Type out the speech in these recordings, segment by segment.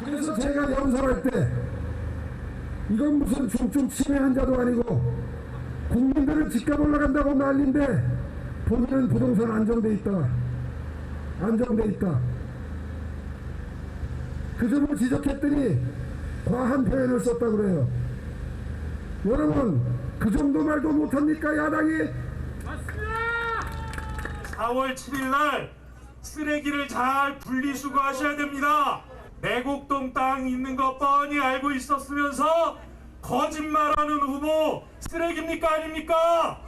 그래서 제가 연설할 때 이건 무슨 중증 치매 환자도 아니고 국민들은 집값 올라간다고 난리인데 보면 부동산 안정돼 있다. 그 점을 지적했더니 과한 표현을 썼다고 그래요. 여러분 그 정도 말도 못합니까 야당이? 맞습니다. 4월 7일 날 쓰레기를 잘 분리수거하셔야 됩니다. 내곡동 땅 있는 거 뻔히 알고 있었으면서 거짓말하는 후보 쓰레기입니까 아닙니까?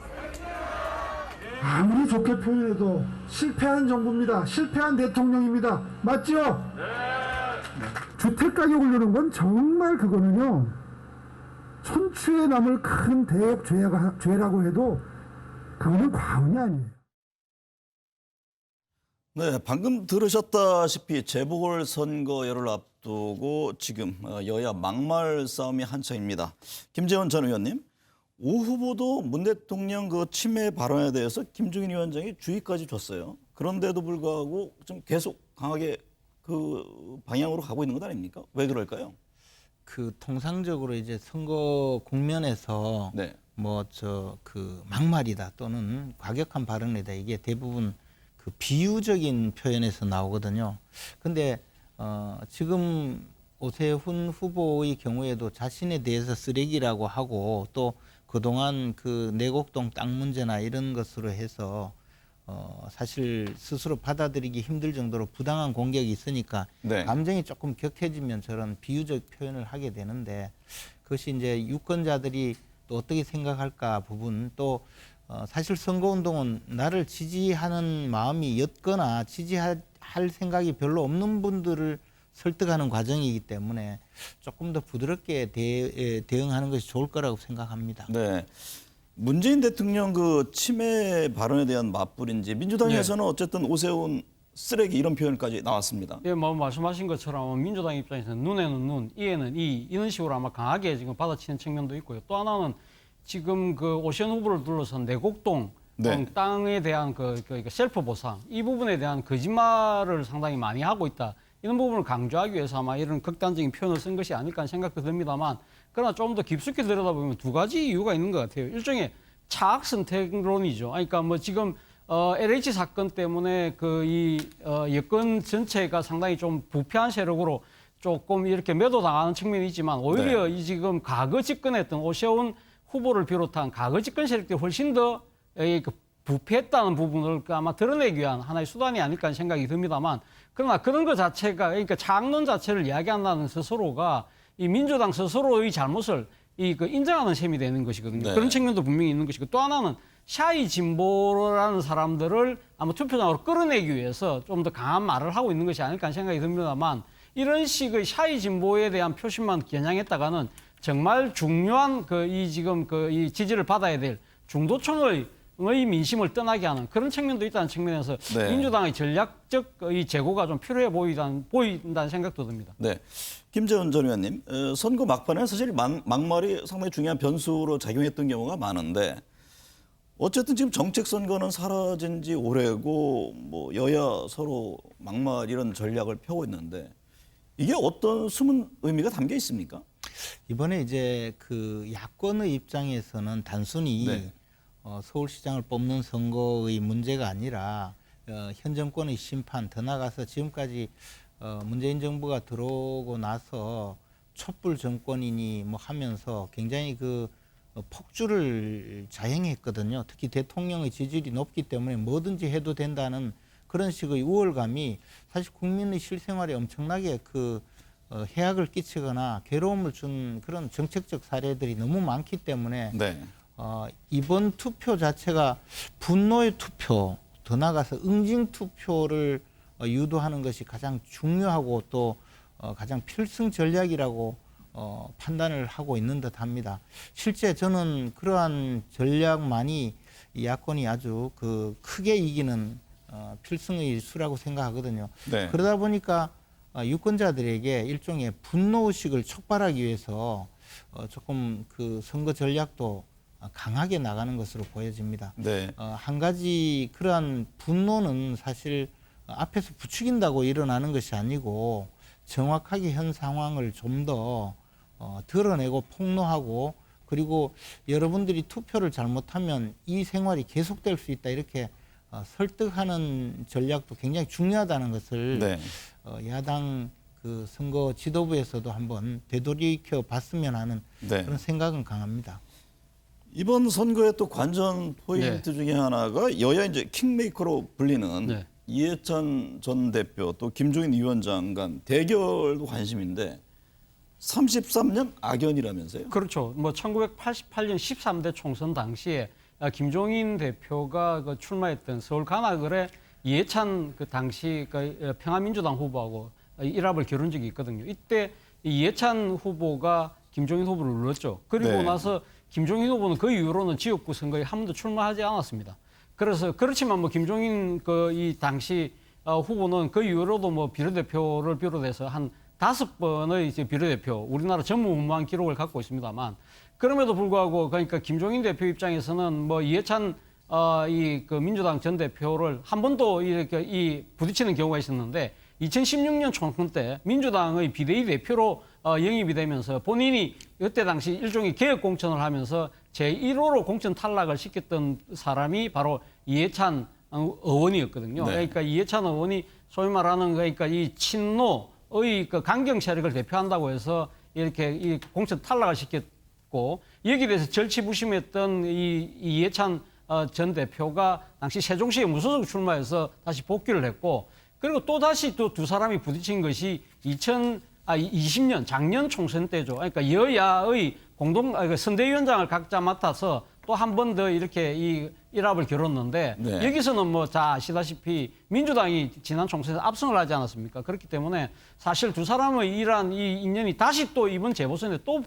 아무리 좋게 표현해도 실패한 정부입니다. 실패한 대통령입니다. 맞죠? 네. 주택 가격 오르는 건 정말 그거는요. 천추에 남을 큰 대역 죄라고 해도 그거는 과언이 아니에요. 네, 방금 들으셨다시피 재보궐선거를 앞두고 지금 여야 막말 싸움이 한창입니다. 김재원 전 의원님, 오 후보도 문 대통령 그 치매 발언에 대해서 김종인 위원장이 주의까지 줬어요. 그런데도 불구하고 좀 계속 강하게 그 방향으로 가고 있는 것 아닙니까? 왜 그럴까요? 그 통상적으로 이제 선거 국면에서 네. 그 막말이다 또는 과격한 발언이다 이게 대부분 그 비유적인 표현에서 나오거든요. 근데 지금 오세훈 후보의 경우에도 자신에 대해서 쓰레기라고 하고 또 그동안 그 내곡동 땅 문제나 이런 것으로 해서 사실 스스로 받아들이기 힘들 정도로 부당한 공격이 있으니까 네. 감정이 조금 격해지면 저런 비유적 표현을 하게 되는데 그것이 이제 유권자들이 또 어떻게 생각할까 부분 또 사실 선거운동은 나를 지지하는 마음이 였거나 지지할 생각이 별로 없는 분들을 설득하는 과정이기 때문에 조금 더 부드럽게 대응하는 것이 좋을 거라고 생각합니다. 네. 문재인 대통령 그 치매 발언에 대한 맞불인지 민주당에서는 어쨌든 오세훈 쓰레기 이런 표현까지 나왔습니다. 예, 뭐 말씀하신 것처럼 민주당 입장에서는 눈에는 눈, 이에는 이 이런 식으로 아마 강하게 지금 받아치는 측면도 있고요. 또 하나는 지금 그 오세훈 후보를 둘러싼 내곡동 네. 땅에 대한 그 셀프 보상 이 부분에 대한 거짓말을 상당히 많이 하고 있다. 이런 부분을 강조하기 위해서 아마 이런 극단적인 표현을 쓴 것이 아닐까 하는 생각도 듭니다만 그러나 좀 더 깊숙이 들여다보면 두 가지 이유가 있는 것 같아요. 일종의 차악 선택론이죠. 그러니까 뭐 지금 LH 사건 때문에 여권 전체가 상당히 좀 부패한 세력으로 조금 이렇게 매도당하는 측면이 있지만 오히려 네. 이 지금 과거 집권했던 오세훈 후보를 비롯한 과거 집권 세력들이 훨씬 더 부패했다는 부분을 아마 드러내기 위한 하나의 수단이 아닐까 하는 생각이 듭니다만 그러나 그런 것 자체가 그러니까 차악론 자체를 이야기한다는 스스로가 이 민주당 스스로의 잘못을 인정하는 셈이 되는 것이거든요. 네. 그런 측면도 분명히 있는 것이고 또 하나는 샤이 진보라는 사람들을 아마 투표장으로 끌어내기 위해서 좀 더 강한 말을 하고 있는 것이 아닐까 하는 생각이 듭니다만 이런 식의 샤이 진보에 대한 표심만 겨냥했다가는 정말 중요한 이 지지를 받아야 될 중도층의 민심을 떠나게 하는 그런 측면도 있다는 측면에서 네. 민주당의 전략적 이 재고가 좀 필요해 보인다는 생각도 듭니다. 네. 김재원 전 의원님, 선거 막판에 사실 막말이 상당히 중요한 변수로 작용했던 경우가 많은데 어쨌든 지금 정책 선거는 사라진 지 오래고 뭐 여야 서로 막말 이런 전략을 펴고 있는데 이게 어떤 숨은 의미가 담겨 있습니까? 이번에 이제 그 야권의 입장에서는 단순히 네. 서울시장을 뽑는 선거의 문제가 아니라 현 정권의 심판 더 나아가서 지금까지 문재인 정부가 들어오고 나서 촛불 정권이니 뭐 하면서 굉장히 그 폭주를 자행했거든요. 특히 대통령의 지지율이 높기 때문에 뭐든지 해도 된다는 그런 식의 우월감이 사실 국민의 실생활에 엄청나게 해악을 끼치거나 괴로움을 준 그런 정책적 사례들이 너무 많기 때문에 네. 이번 투표 자체가 분노의 투표, 더 나아가서 응징 투표를 유도하는 것이 가장 중요하고 또 가장 필승 전략이라고 판단을 하고 있는 듯합니다. 실제 저는 그러한 전략만이 야권이 아주 크게 이기는 필승의 수라고 생각하거든요. 네. 그러다 보니까 유권자들에게 일종의 분노의식을 촉발하기 위해서 조금 그 선거 전략도 강하게 나가는 것으로 보여집니다. 네. 한 가지 그러한 분노는 사실 앞에서 부추긴다고 일어나는 것이 아니고 정확하게 현 상황을 좀 더 드러내고 폭로하고 그리고 여러분들이 투표를 잘못하면 이 생활이 계속될 수 있다 이렇게 설득하는 전략도 굉장히 중요하다는 것을 네. 야당 그 선거 지도부에서도 한번 되돌이켜 봤으면 하는 네. 그런 생각은 강합니다. 이번 선거의 또 관전 포인트 중에 하나가 여야 이제 킹메이커로 불리는 네. 이해찬 전 대표 또 김종인 위원장 간 대결도 관심인데 33년 악연이라면서요? 그렇죠. 뭐 1988년 13대 총선 당시에 김종인 대표가 그 출마했던 서울 관악을에 이해찬 그 당시 그 평화민주당 후보하고 일합을 겨룬 적이 있거든요. 이때 이해찬 후보가 김종인 후보를 눌렀죠. 그리고 네. 나서 김종인 후보는 그 이후로는 지역구 선거에 한 번도 출마하지 않았습니다. 그래서 그렇지만 뭐 김종인 그 이 당시 후보는 그 이후로도 뭐 비례대표를 비롯해서 한 5번의 이제 비례대표 우리나라 전무후무한 기록을 갖고 있습니다만 그럼에도 불구하고 그러니까 김종인 대표 입장에서는 뭐 이해찬 이 그 민주당 전 대표를 한 번도 이렇게 이 부딪히는 경우가 있었는데 2016년 총선 때 민주당의 비대위 대표로 영입이 되면서 본인이 그때 당시 일종의 개혁 공천을 하면서 제1호로 공천 탈락을 시켰던 사람이 바로 이해찬 의원이었거든요. 네. 그러니까 이해찬 의원이 소위 말하는 그러니까 이 친노의 그 강경 세력을 대표한다고 해서 이렇게 이 공천 탈락을 시켰고 여기에 대해서 절치부심했던 이 이해찬 전 대표가 당시 세종시에 무소속 출마해서 다시 복귀를 했고 그리고 또 다시 또 두 사람이 부딪힌 것이 2020년 작년 총선 때죠. 그러니까 여야의 선대위원장을 각자 맡아서 또 한 번 더 이렇게 이 일합을 겨뤘는데 네. 여기서는 뭐 다 아시다시피 민주당이 지난 총선에서 압승을 하지 않았습니까? 그렇기 때문에 사실 두 사람의 이러한 이 인연이 다시 또 이번 재보선에 또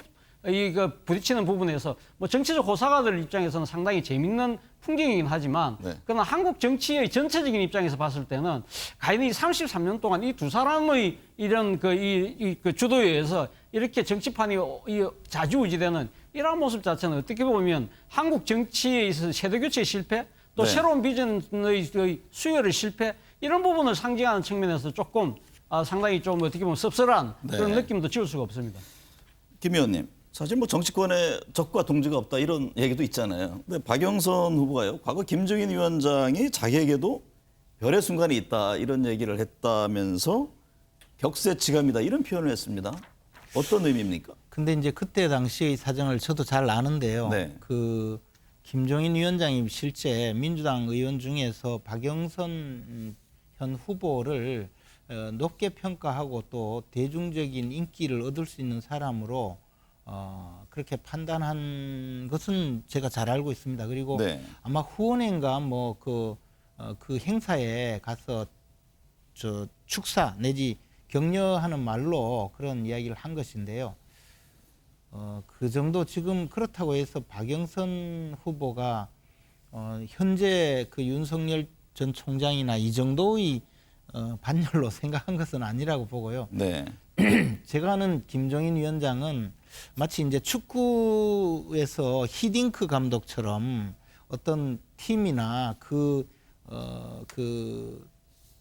그 부딪히는 부분에서 뭐 정치적 호사가들 입장에서는 상당히 재밌는 풍경이긴 하지만 네. 그러나 한국 정치의 전체적인 입장에서 봤을 때는 과연 이 33년 동안 이 두 사람의 이런 그 주도에 의해서 이렇게 정치판이 좌지우지되는 이러한 모습 자체는 어떻게 보면 한국 정치에 있어서 세대교체의 실패 또 네. 새로운 비전의 수혈의 실패 이런 부분을 상징하는 측면에서 조금 상당히 좀 어떻게 보면 씁쓸한 네. 그런 느낌도 지울 수가 없습니다. 김 의원님, 사실 뭐 정치권에 적과 동지가 없다 이런 얘기도 있잖아요. 근데 박영선 후보가요, 과거 김종인 위원장이 자기에게도 별의 순간이 있다 이런 얘기를 했다면서 격세지감이다 이런 표현을 했습니다. 어떤 의미입니까? 근데 이제 그때 당시의 사정을 저도 잘 아는데요. 네. 그 김종인 위원장이 실제 민주당 의원 중에서 박영선 현 후보를 높게 평가하고 또 대중적인 인기를 얻을 수 있는 사람으로 그렇게 판단한 것은 제가 잘 알고 있습니다. 그리고 네. 아마 후원회인가 뭐 그 행사에 가서 저 축사 내지 격려하는 말로 그런 이야기를 한 것인데요. 그 정도 지금 그렇다고 해서 박영선 후보가 현재 그 윤석열 전 총장이나 이 정도의 반열로 생각한 것은 아니라고 보고요. 네. 제가 아는 김종인 위원장은 마치 이제 축구에서 히딩크 감독처럼 어떤 팀이나 그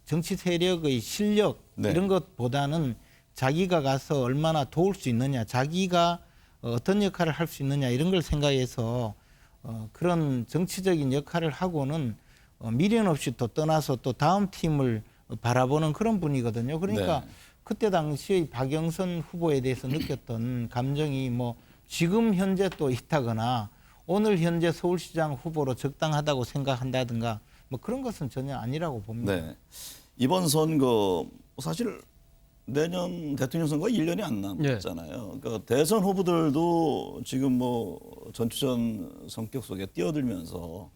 정치 세력의 실력 네. 이런 것보다는 자기가 가서 얼마나 도울 수 있느냐, 자기가 어떤 역할을 할 수 있느냐 이런 걸 생각해서 그런 정치적인 역할을 하고는 미련 없이 또 떠나서 또 다음 팀을 바라보는 그런 분이거든요. 그러니까 네. 그때 당시의 박영선 후보에 대해서 느꼈던 감정이 뭐 지금 현재 또 있다거나 오늘 현재 서울시장 후보로 적당하다고 생각한다든가 뭐 그런 것은 전혀 아니라고 봅니다. 네. 이번 선거 사실 내년 대통령 선거 1년이 안 남았잖아요. 그러니까 대선 후보들도 지금 뭐 전투전 성격 속에 뛰어들면서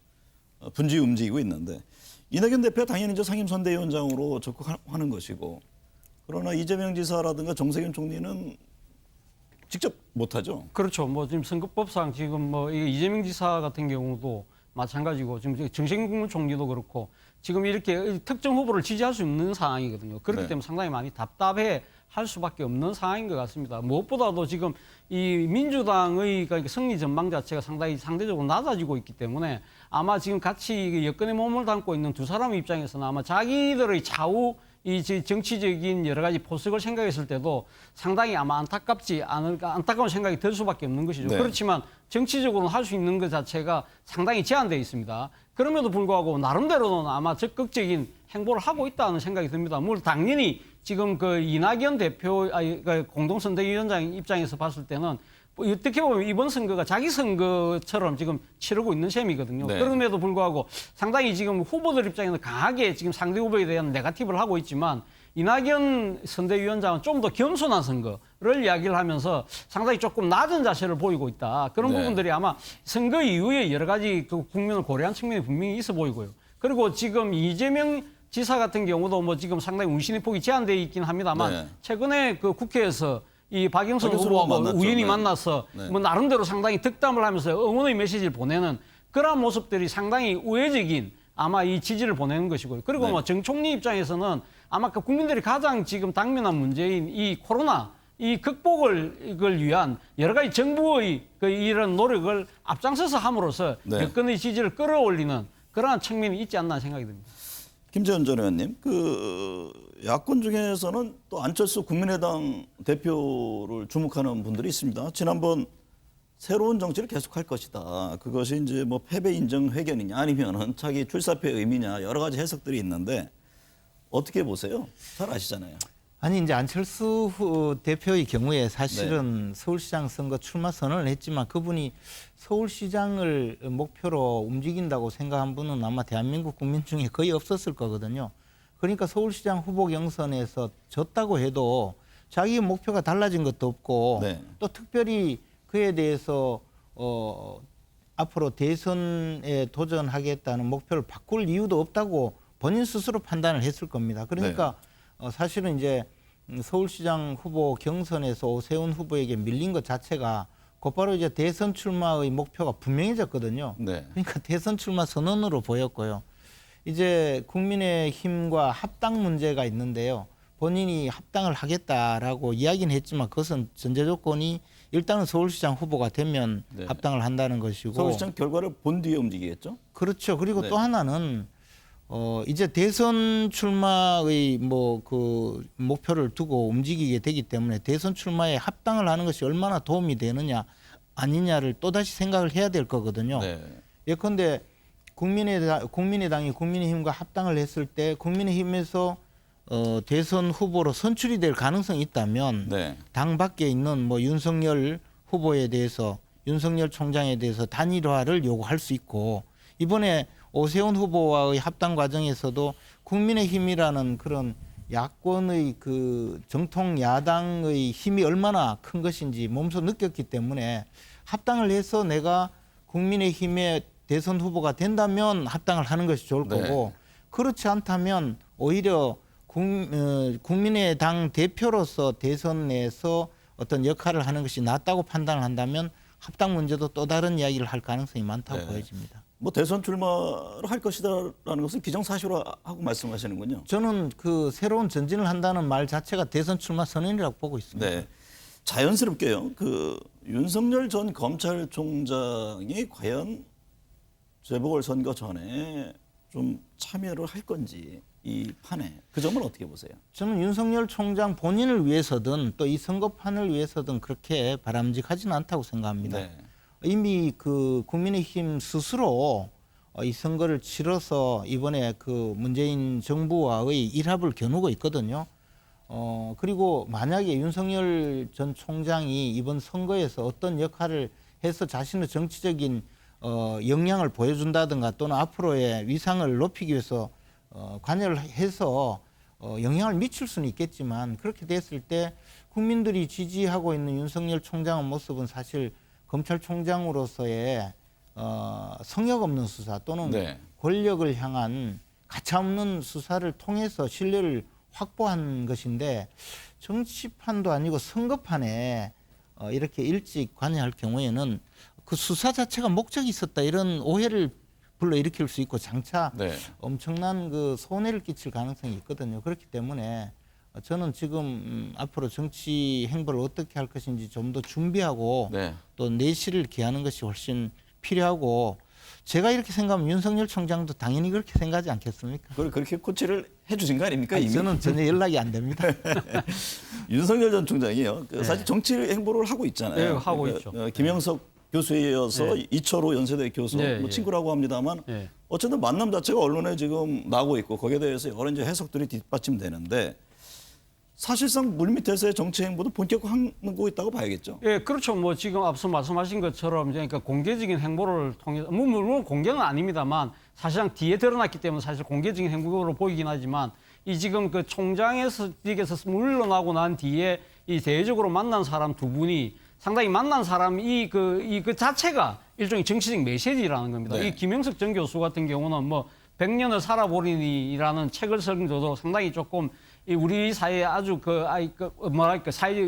분주히 움직이고 있는데 이낙연 대표가 당연히 이제 상임선대위원장으로 적극하는 것이고 그러나 이재명 지사라든가 정세균 총리는 직접 못하죠. 그렇죠. 뭐 지금 선거법상 지금 뭐 이재명 지사 같은 경우도 마찬가지고 지금 정세균 국무총리도 그렇고 지금 이렇게 특정 후보를 지지할 수 없는 상황이거든요. 그렇기 네. 때문에 상당히 많이 답답해 할 수밖에 없는 상황인 것 같습니다. 무엇보다도 지금 이 민주당의 그러니까 승리 전망 자체가 상당히 상대적으로 낮아지고 있기 때문에 아마 지금 같이 여건에 몸을 담고 있는 두 사람의 입장에서는 아마 자기들의 차후 이 정치적인 여러 가지 포석을 생각했을 때도 상당히 아마 안타까운 생각이 들 수밖에 없는 것이죠. 네. 그렇지만 정치적으로는 할 수 있는 것 자체가 상당히 제한되어 있습니다. 그럼에도 불구하고 나름대로는 아마 적극적인 행보를 하고 있다는 생각이 듭니다. 물론 당연히 지금 그 이낙연 대표, 공동선대위원장 입장에서 봤을 때는 어떻게 보면 이번 선거가 자기 선거처럼 지금 치르고 있는 셈이거든요. 네. 그럼에도 불구하고 상당히 지금 후보들 입장에서 강하게 지금 상대 후보에 대한 네거티브를 하고 있지만 이낙연 선대위원장은 좀 더 겸손한 선거를 이야기를 하면서 상당히 조금 낮은 자세를 보이고 있다. 그런 네. 부분들이 아마 선거 이후에 여러 가지 그 국면을 고려한 측면이 분명히 있어 보이고요. 그리고 지금 이재명 지사 같은 경우도 뭐 지금 상당히 운신의 폭이 제한되어 있긴 합니다만 네. 최근에 그 국회에서 이 박영선 박영선 후보하고 후보 만났죠. 우연히 네. 만나서 네. 뭐 나름대로 상당히 득담을 하면서 응원의 메시지를 보내는 그러한 모습들이 상당히 우회적인 아마 이 지지를 보내는 것이고요. 그리고 네. 뭐 정 총리 입장에서는 아마 그 국민들이 가장 지금 당면한 문제인 이 코로나 이 극복을 이걸 위한 여러 가지 정부의 그 이런 노력을 앞장서서 함으로써 네. 여권의 지지를 끌어올리는 그러한 측면이 있지 않나 생각이 듭니다. 김재원 전 의원님, 그 야권 중에서는 또 안철수 국민의당 대표를 주목하는 분들이 있습니다. 지난번 새로운 정치를 계속할 것이다. 그것이 이제 뭐 패배 인정 회견이냐 아니면은 자기 출사표의 의미냐 여러 가지 해석들이 있는데 어떻게 보세요? 잘 아시잖아요. 아니 이제 안철수 대표의 경우에 사실은 서울시장 선거 출마 선언을 했지만 그분이 서울시장을 목표로 움직인다고 생각한 분은 아마 대한민국 국민 중에 거의 없었을 거거든요. 그러니까 서울시장 후보 경선에서 졌다고 해도 자기 목표가 달라진 것도 없고 네. 또 특별히 그에 대해서 앞으로 대선에 도전하겠다는 목표를 바꿀 이유도 없다고 본인 스스로 판단을 했을 겁니다. 그러니까 사실은 이제 서울시장 후보 경선에서 오세훈 후보에게 밀린 것 자체가 곧바로 이제 대선 출마의 목표가 분명해졌거든요. 네. 그러니까 대선 출마 선언으로 보였고요. 이제 국민의힘과 합당 문제가 있는데요. 본인이 합당을 하겠다라고 이야기는 했지만 그것은 전제 조건이 일단은 서울시장 후보가 되면 네. 합당을 한다는 것이고. 서울시장 결과를 본 뒤에 움직이겠죠? 그렇죠. 그리고 네. 또 하나는 이제 대선 출마의 뭐 그 목표를 두고 움직이게 되기 때문에 대선 출마에 합당을 하는 것이 얼마나 도움이 되느냐 아니냐를 또다시 생각을 해야 될 거거든요. 네. 예컨대 국민의당이 국민의힘과 합당을 했을 때 국민의힘에서 대선 후보로 선출이 될 가능성이 있다면 네. 당 밖에 있는 뭐 윤석열 후보에 대해서 윤석열 총장에 대해서 단일화를 요구할 수 있고 이번에 오세훈 후보와의 합당 과정에서도 국민의힘이라는 그런 야권의 그 정통 야당의 힘이 얼마나 큰 것인지 몸소 느꼈기 때문에 합당을 해서 내가 국민의힘의 대선 후보가 된다면 합당을 하는 것이 좋을 네. 거고 그렇지 않다면 오히려 국민의당 대표로서 대선에서 어떤 역할을 하는 것이 낫다고 판단을 한다면 합당 문제도 또 다른 이야기를 할 가능성이 많다고 네. 보여집니다. 뭐 대선 출마를 할 것이다라는 것은 기정사실화 하고 말씀하시는군요. 저는 그 새로운 전진을 한다는 말 자체가 대선 출마 선언이라고 보고 있습니다. 네. 자연스럽게요. 그 윤석열 전 검찰총장이 과연 재보궐선거 전에 좀 참여를 할 건지 이 판에 그 점은 어떻게 보세요? 저는 윤석열 총장 본인을 위해서든 또 이 선거판을 위해서든 그렇게 바람직하지는 않다고 생각합니다. 네. 이미 그 국민의힘 스스로 이 선거를 치러서 이번에 그 문재인 정부와의 일합을 겨누고 있거든요. 그리고 만약에 윤석열 전 총장이 이번 선거에서 어떤 역할을 해서 자신의 정치적인 역량을 보여준다든가 또는 앞으로의 위상을 높이기 위해서 관여를 해서 영향을 미칠 수는 있겠지만 그렇게 됐을 때 국민들이 지지하고 있는 윤석열 총장의 모습은 사실 검찰총장으로서의 성역 없는 수사 또는 네. 권력을 향한 가차없는 수사를 통해서 신뢰를 확보한 것인데 정치판도 아니고 선거판에 이렇게 일찍 관여할 경우에는 그 수사 자체가 목적이 있었다 이런 오해를 불러일으킬 수 있고 장차 네. 엄청난 그 손해를 끼칠 가능성이 있거든요. 그렇기 때문에 저는 지금 앞으로 정치 행보를 어떻게 할 것인지 좀 더 준비하고 네. 또 내실을 기하는 것이 훨씬 필요하고 제가 이렇게 생각하면 윤석열 총장도 당연히 그렇게 생각하지 않겠습니까? 그걸 그렇게 코치를 해주신 거 아닙니까? 이미 저는 전혀 연락이 안 됩니다. 윤석열 전 총장이요. 사실 정치 행보를 하고 있잖아요. 네, 하고 있죠. 김영석 교수에 이어서 이철호 연세대 교수 네, 뭐 예. 친구라고 합니다만 예. 어쨌든 만남 자체가 언론에 지금 나오고 있고 거기에 대해서 여러 이제 해석들이 뒷받침되는데 사실상 물밑에서의 정치 행보도 본격화하고 있다고 봐야겠죠. 예, 그렇죠. 뭐 지금 앞서 말씀하신 것처럼 그러니까 공개적인 행보를 통해서 물론 공개는 아닙니다만 사실상 뒤에 드러났기 때문에 사실 공개적인 행보로 보이긴 하지만 이 지금 그 총장에서 물러나고 난 뒤에 이 대외적으로 만난 사람 두 분이 상당히 만난 사람 그 자체가 일종의 정치적 메시지라는 겁니다. 네. 이 김영석 전 교수 같은 경우는 뭐 100년을 살아보리니라는 책을 쓴 것도 상당히 조금 이 우리 사회에 아주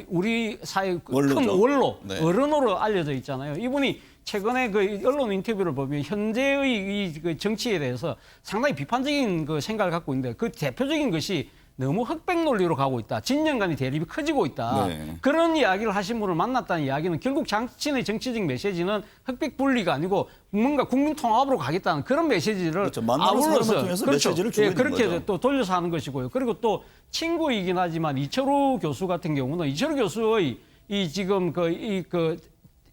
우리 사회 큰 원로죠. 원로, 네. 어른으로 알려져 있잖아요. 이분이 최근에 그 언론 인터뷰를 보면 현재의 그 정치에 대해서 상당히 비판적인 그 생각을 갖고 있는데 그 대표적인 것이 너무 흑백 논리로 가고 있다. 진영 간의 대립이 커지고 있다. 네. 그런 이야기를 하신 분을 만났다는 이야기는 결국 자신의 정치적 메시지는 흑백 분리가 아니고 뭔가 국민 통합으로 가겠다는 그런 메시지를 그렇죠. 만나는 사람을 통해서 메시지를 주고 예, 있는 그렇게 거죠. 또 돌려서 하는 것이고요. 그리고 또 친구이긴 하지만 이철우 교수 같은 경우는 이철우 교수의 이 지금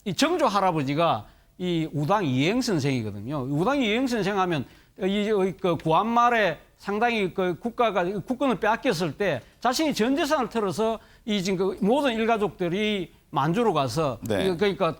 이 정조 할아버지가 이 우당 이행 선생이거든요. 우당 이행 선생 하면 그 구한 말에 상당히 그 국권을 빼앗겼을 때 자신이 전 재산을 털어서 이 지금 그 모든 일가족들이 만주로 가서 네. 그러니까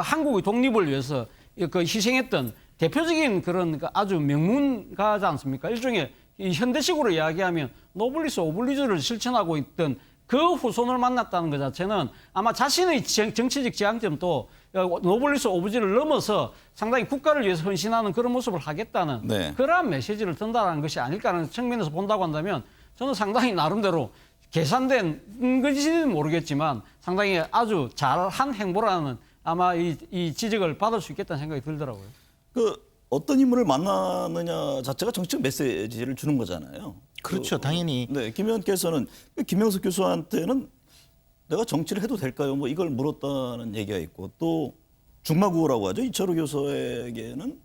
한국의 독립을 위해서 그 희생했던 대표적인 그런 아주 명문가지 않습니까? 일종의 이 현대식으로 이야기하면 노블리스 오블리주를 실천하고 있던 그 후손을 만났다는 것 자체는 아마 자신의 정치적 지향점도 노블리스 오브지를 넘어서 상당히 국가를 위해서 헌신하는 그런 모습을 하겠다는 네. 그러한 메시지를 든다는 것이 아닐까라는 측면에서 본다고 한다면 저는 상당히 나름대로 계산된 것인지는 모르겠지만 상당히 아주 잘한 행보라는 아마 이 지적을 받을 수 있겠다는 생각이 들더라고요. 그 어떤 인물을 만나느냐 자체가 정치적 메시지를 주는 거잖아요. 그렇죠, 당연히. 네, 김 의원께서는 김영석 교수한테는 내가 정치를 해도 될까요? 뭐 이걸 물었다는 얘기가 있고 또 중마구라고 하죠. 이철우 교수에게는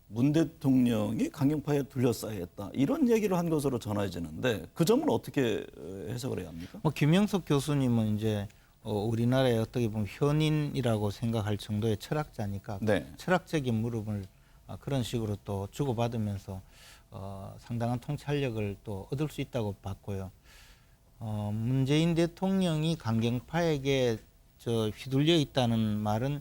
문 대통령이 강경파에 둘러싸여 있다. 이런 얘기를 한 것으로 전해지는데 그 점은 어떻게 해석을 해야 합니까? 뭐 김영석 교수님은 이제 우리나라의 어떻게 보면 현인이라고 생각할 정도의 철학자니까 네. 철학적인 물음을 그런 식으로 또 주고받으면서 상당한 통찰력을 또 얻을 수 있다고 봤고요. 문재인 대통령이 강경파에게 휘둘려 있다는 말은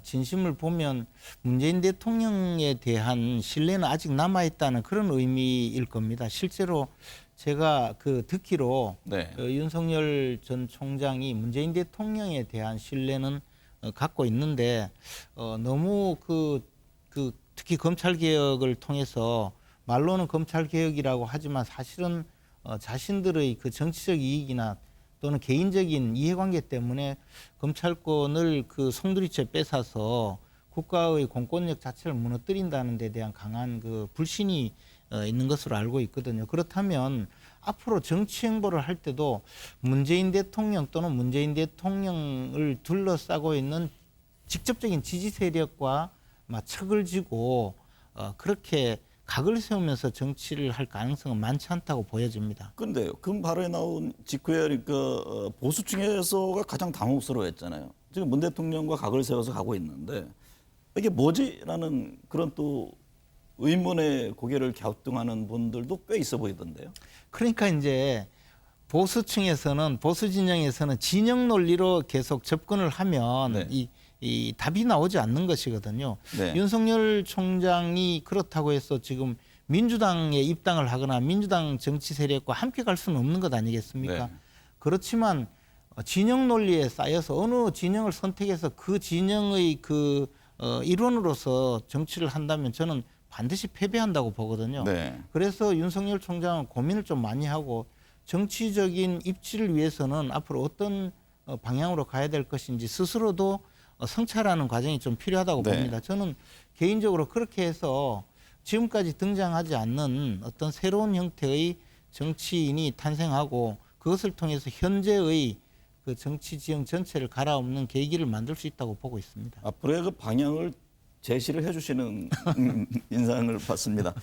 진심을 보면 문재인 대통령에 대한 신뢰는 아직 남아 있다는 그런 의미일 겁니다. 실제로 제가 듣기로 네. 윤석열 전 총장이 문재인 대통령에 대한 신뢰는 갖고 있는데 너무 특히 검찰 개혁을 통해서 말로는 검찰 개혁이라고 하지만 사실은 자신들의 그 정치적 이익이나 또는 개인적인 이해관계 때문에 검찰권을 송두리째 뺏어서 국가의 공권력 자체를 무너뜨린다는 데 대한 강한 불신이 있는 것으로 알고 있거든요. 그렇다면 앞으로 정치 행보를 할 때도 문재인 대통령 또는 문재인 대통령을 둘러싸고 있는 직접적인 지지 세력과 척을 지고 그렇게 각을 세우면서 정치를 할 가능성은 많지 않다고 보여집니다. 그런데요, 그 발언이 나온 직후에 그러니까 보수층에서가 가장 당혹스러워했잖아요. 지금 문 대통령과 각을 세워서 가고 있는데 이게 뭐지라는 그런 또 의문의 고개를 갸우뚱하는 분들도 꽤 있어 보이던데요. 그러니까 이제 보수층에서는 보수 진영에서는 진영 논리로 계속 접근을 하면 네. 이 답이 나오지 않는 것이거든요. 네. 윤석열 총장이 그렇다고 해서 지금 민주당에 입당을 하거나 민주당 정치 세력과 함께 갈 수는 없는 것 아니겠습니까? 네. 그렇지만 진영 논리에 쌓여서 어느 진영을 선택해서 그 진영의 일원으로서 정치를 한다면 저는 반드시 패배한다고 보거든요. 네. 그래서 윤석열 총장은 고민을 좀 많이 하고 정치적인 입지를 위해서는 앞으로 어떤 방향으로 가야 될 것인지 스스로도 성찰하는 과정이 좀 필요하다고 네. 봅니다. 저는 개인적으로 그렇게 해서 지금까지 등장하지 않는 어떤 새로운 형태의 정치인이 탄생하고 그것을 통해서 현재의 정치 지형 전체를 갈아엎는 계기를 만들 수 있다고 보고 있습니다. 앞으로의 그 방향을 제시를 해주시는 인상을 봤습니다.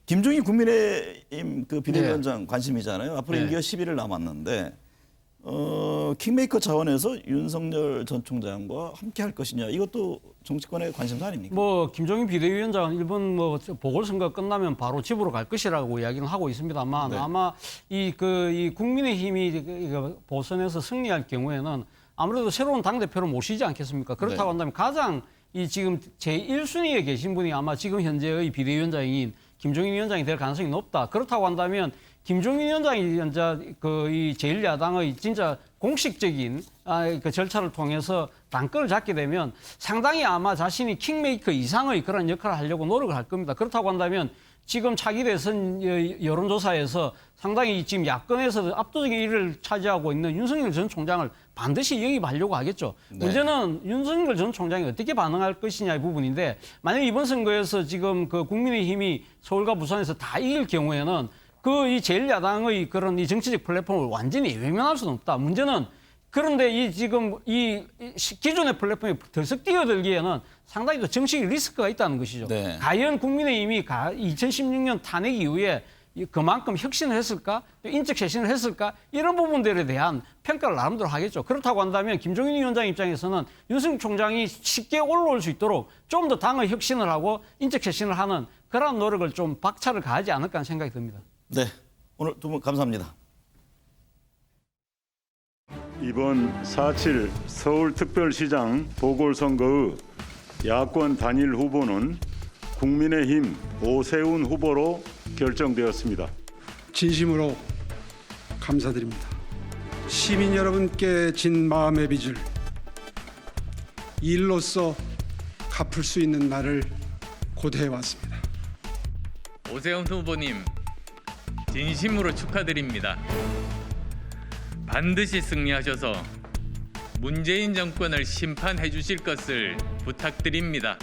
김종인 국민의힘 그 비대위원장 관심이잖아요. 앞으로 네. 임기가 11일 남았는데 킹메이커 차원에서 윤석열 전 총장과 함께 할 것이냐 이것도 정치권의 관심사 아닙니까? 뭐 김종인 비대위원장은 이번 뭐 보궐선거 끝나면 바로 집으로 갈 것이라고 이야기는 하고 있습니다만 네. 아마 이 국민의힘이 보선에서 승리할 경우에는 아무래도 새로운 당 대표를 모시지 않겠습니까? 그렇다고 네. 한다면 가장 이 지금 제1순위에 계신 분이 아마 지금 현재의 비대위원장인 김종인 위원장이 될 가능성이 높다. 그렇다고 한다면 김종인 위원장이 이제 이 제1야당의 진짜 공식적인 그 절차를 통해서 당권을 잡게 되면 상당히 아마 자신이 킹메이커 이상의 그런 역할을 하려고 노력을 할 겁니다. 그렇다고 한다면 지금 차기 대선 여론조사에서 상당히 지금 야권에서 압도적인 1위를 차지하고 있는 윤석열 전 총장을 반드시 영입하려고 하겠죠. 네. 문제는 윤석열 전 총장이 어떻게 반응할 것이냐의 부분인데 만약 이번 선거에서 지금 그 국민의힘이 서울과 부산에서 다 이길 경우에는 그 이 제1야당의 그런 이 정치적 플랫폼을 완전히 외면할 수는 없다. 문제는 그런데 이 지금 이 기존의 플랫폼이 들썩 뛰어들기에는 상당히 또 정치적 리스크가 있다는 것이죠. 네. 과연 국민의힘이 2016년 탄핵 이후에 그만큼 혁신을 했을까? 또 인적 쇄신을 했을까? 이런 부분들에 대한 평가를 나름대로 하겠죠. 그렇다고 한다면 김종인 위원장 입장에서는 윤석열 총장이 쉽게 올라올 수 있도록 좀 더 당의 혁신을 하고 인적 쇄신을 하는 그런 노력을 좀 박차를 가하지 않을까 하는 생각이 듭니다. 네, 오늘 두 분 감사합니다. 이번 4.7 서울특별시장 보궐선거의 야권 단일 후보는 국민의힘 오세훈 후보로 결정되었습니다. 진심으로 감사드립니다. 시민 여러분께 진 마음의 빚을 일로서 갚을 수 있는 날을 고대해왔습니다. 오세훈 후보님 진심으로 축하드립니다. 반드시 승리하셔서 문재인 정권을 심판해 주실 것을 부탁드립니다.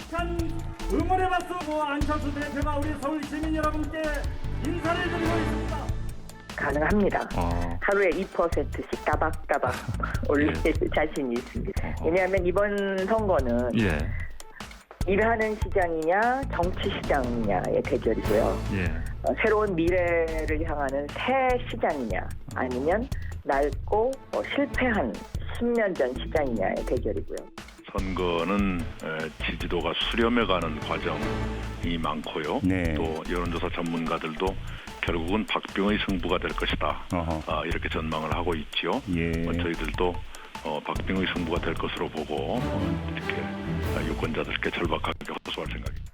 응원의 박수 안철수 대표가 우리 서울 시민 여러분께 인사를 드리고 있습니다. 가능합니다. 하루에 2%씩 따박따박 올릴 자신이 있습니다. 왜냐하면 이번 선거는 일하는 시장이냐 정치 시장이냐의 대결이고요. 새로운 미래를 향하는 새 시장이냐 아니면 낡고 실패한 10년 전 시장이냐의 대결이고요. 선거는 지지도가 수렴해가는 과정이 많고요. 또 여론조사 전문가들도 결국은 박빙의 승부가 될 것이다. 이렇게 전망을 하고 있지요. 저희들도 박빙의 승부가 될 것으로 보고 이렇게 유권자들께 절박하게 호소할 생각입니다.